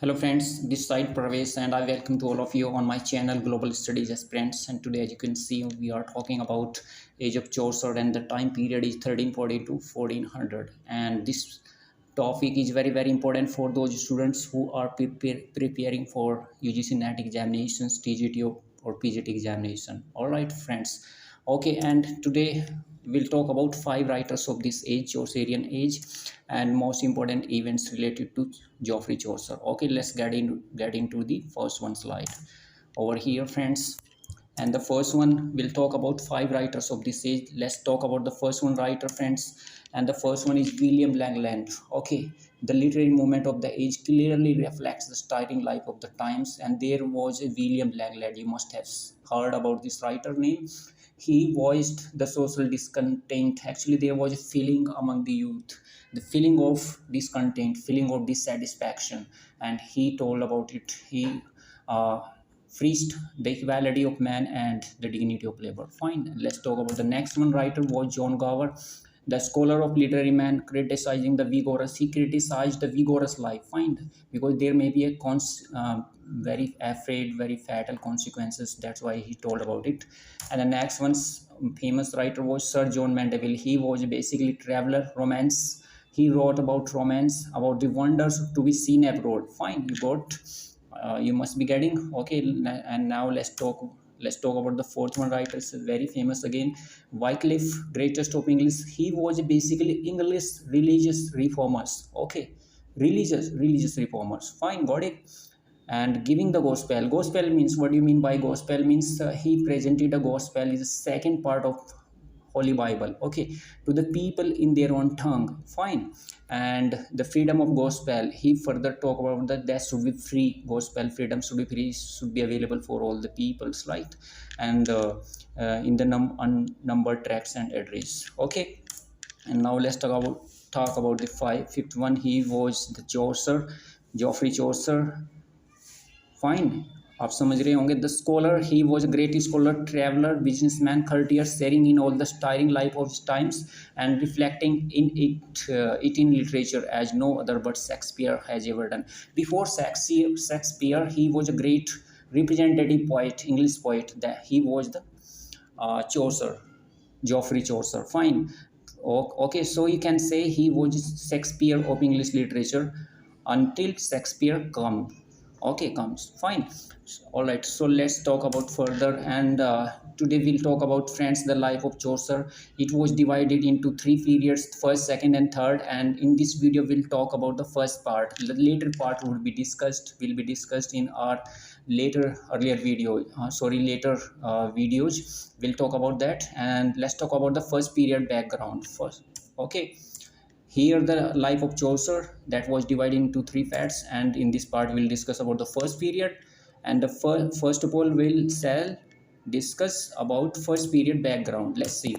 Hello friends, this side Pravesh and I welcome to all of you on my channel Global Studies Aspirants, and today as you can see we are talking about age of Chaucer and the time period is 1340 to 1400, and this topic is very important for those students who are preparing for UGC NET examinations, TGT or PGT examination. Alright friends, okay, and today we'll talk about five writers of this age, Chaucerian age, and most important events related to Geoffrey Chaucer. Okay, let's get into the first one slide over here, friends. And the first one we'll talk about five writers of this age. Let's talk about the first one writer, friends. And the first one is William Langland. Okay, the literary movement of the age clearly reflects the stirring life of the times, and there was a William Langland. You must have heard about this writer name. He voiced the social discontent. Actually, there was a feeling among the youth, the feeling of discontent, feeling of dissatisfaction, and he told about it. He preached the equality of man and the dignity of labor. Fine. Let's talk about the next one. Writer was John Gower, the scholar of literary man, criticizing the vigorous. He criticized the vigorous life. Fine, because there may be a very afraid, very fatal consequences. That's why he told about it. And the next one's famous writer was Sir John Mandeville. He was basically traveler, romance. He wrote about romance, about the wonders to be seen abroad. Fine, you got, you must be getting. Okay, and now let's talk about the fourth one writer. Is very famous again, Wycliffe, greatest of English. He was basically English religious reformers. Okay, religious reformers. Fine, got it. And giving the gospel means, what do you mean by gospel means? He presented a gospel is the second part of Holy Bible, okay, to the people in their own tongue. Fine. And the freedom of gospel, he further talk about that should be free. Gospel freedom should be free, should be available for all the peoples, right? And in the unnumbered tracks and address. Okay, and now let's talk about the fifth one. He was the Chaucer, Geoffrey Chaucer. Fine, आप समझ रहे होंगे. The scholar, he was a great scholar, traveller, businessman, courtier, sharing in all the stirring life of his times and reflecting in it in literature as no other but Shakespeare has ever done. Before Shakespeare, he was a great representative poet, English poet. That he was the Chaucer, Geoffrey Chaucer. Fine. Okay, so you can say he was Shakespeare of English literature until Shakespeare comes. Fine. All right, so let's talk about further. And today we'll talk about, friends, the life of Chaucer. It was divided into three periods: first, second and third. And in this video we'll talk about the first part. The later part will be discussed in our earlier video, later videos. We'll talk about that. And let's talk about the first period background first. Okay, here the life of Chaucer, that was divided into three parts, and in this part we'll discuss about the first period. And the first of all we'll discuss about first period background. Let's see.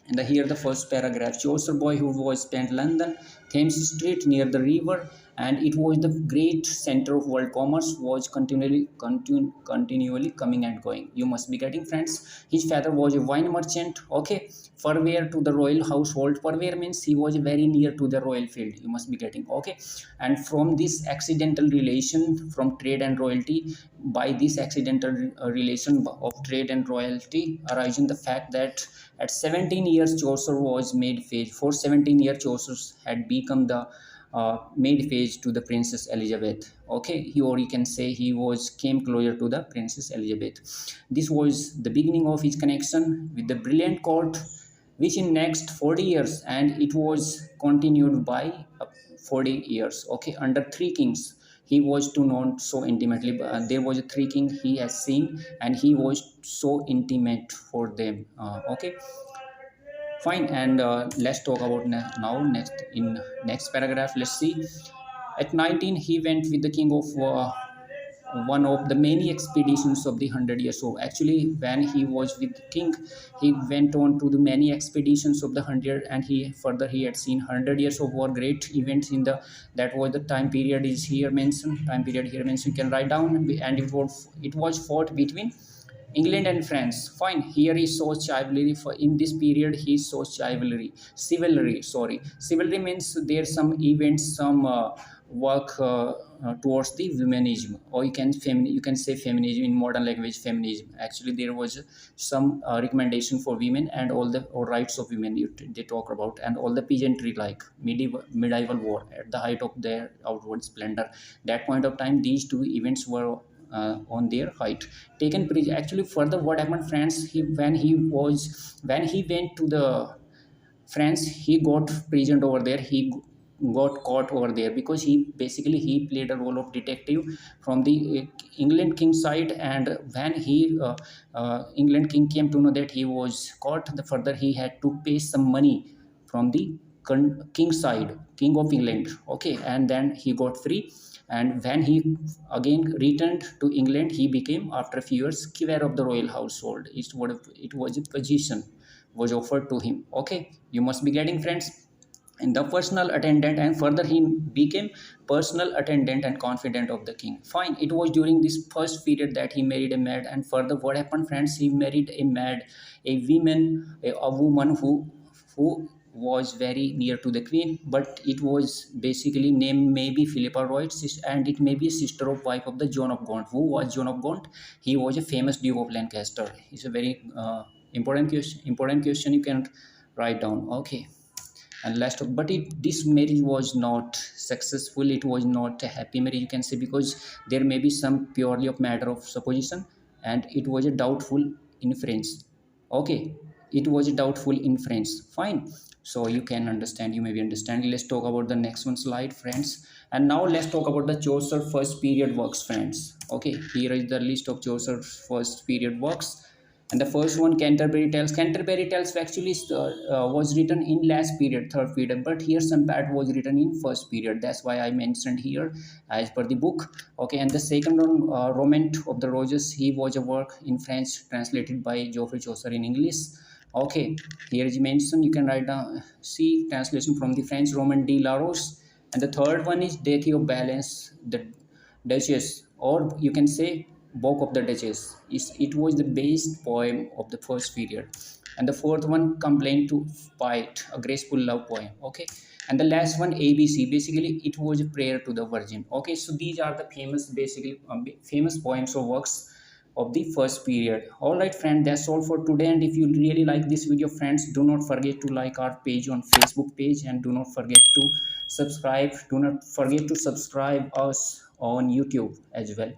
And here the first paragraph: Chaucer, boy who was spent London, Thames Street near the river, and it was the great center of world commerce, was continually coming and going. You must be getting, friends. His father was a wine merchant. Okay, purveyor to the royal household. Purveyor means he was very near to the royal field. You must be getting. Okay, and from this accidental relation from trade and royalty, by this accidental relation of trade and royalty, arising the fact that at 17 years Chaucer was made page. For 17 years Chaucer had become the made page to the Princess Elizabeth. Okay, or you can say he came closer to the Princess Elizabeth. This was the beginning of his connection with the brilliant court, which in next 40 years, and it was continued by 40 years. Okay, under three kings he was to know so intimately. There was a three king he has seen, and he was so intimate for them. Okay, fine. And let's talk about now next paragraph. Let's see. At 19 he went with the king of one of the many expeditions of the 100 years. So actually when he was with the king, he went on to the many expeditions of the 100, and he had seen 100 years of war, great events in the, that was the time period is here mentioned. You can write down. And it was fought between England and France. Fine. Here he saw chivalry. For in this period he saw chivalry. Chivalry means there's some events, some work towards the womanism, or you can say feminism in modern language. Feminism, actually there was some recommendation for women and all the or rights of women they talk about, and all the peasantry like medieval war at the height of their outward splendor. That point of time these two events were on their height. Actually further what happened friends, when he went to the France, he got prisoned over there. He got caught over there because he played a role of detective from the England king side. And when he England king came to know that he was caught, the further he had to pay some money from the king side, king of England. Okay, and then he got free. And when he again returned to England, he became after a few years keeper of the royal household. It was a position was offered to him. Okay, you must be getting friends. And the personal attendant, and further he became personal attendant and confidant of the king. Fine, it was during this first period that he married a maid. And further what happened friends, he married a maid, a woman who was very near to the queen, but it was basically named maybe Philippa Royd, and it may be a sister of wife of the John of Gaunt. Who was John of Gaunt? He was a famous Duke of Lancaster. It's a very important question you can write down. Okay, and last of, but this marriage was not successful. It was not a happy marriage, you can say, because there may be some purely of matter of supposition, and it was a doubtful inference. Okay, it was a doubtful inference. Fine, so you can understand, you may be understanding. Let's talk about the next one slide friends. And now let's talk about the Chaucer first period works friends. Okay, here is the list of Chaucer first period works. And the first one, Canterbury Tales. Canterbury Tales actually was written in last period, third period, but here some part was written in first period. That's why I mentioned here as per the book. Okay, and the second one, Romaunt of the Roses. He was a work in French translated by Geoffrey Chaucer in English. Okay, here is mentioned. You can write down, see translation from the French, Roman de la Rose. And the third one is Death of Balance, the Duchess, or you can say Book of the Duchess. It was the base poem of the first period. And the fourth one, Complaint to Fight, a graceful love poem. Okay, and the last one, ABC. Basically, it was a prayer to the Virgin. Okay, so these are the famous poems or works of the first period. All right friend, that's all for today. And if you really like this video friends, do not forget to like our page on Facebook page, and do not forget to subscribe us on YouTube as well.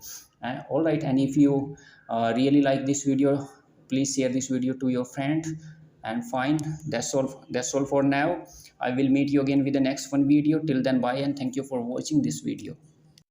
All right, and if you really like this video, please share this video to your friend. And fine, that's all for now. I will meet you again with the next one video. Till then, bye, and thank you for watching this video.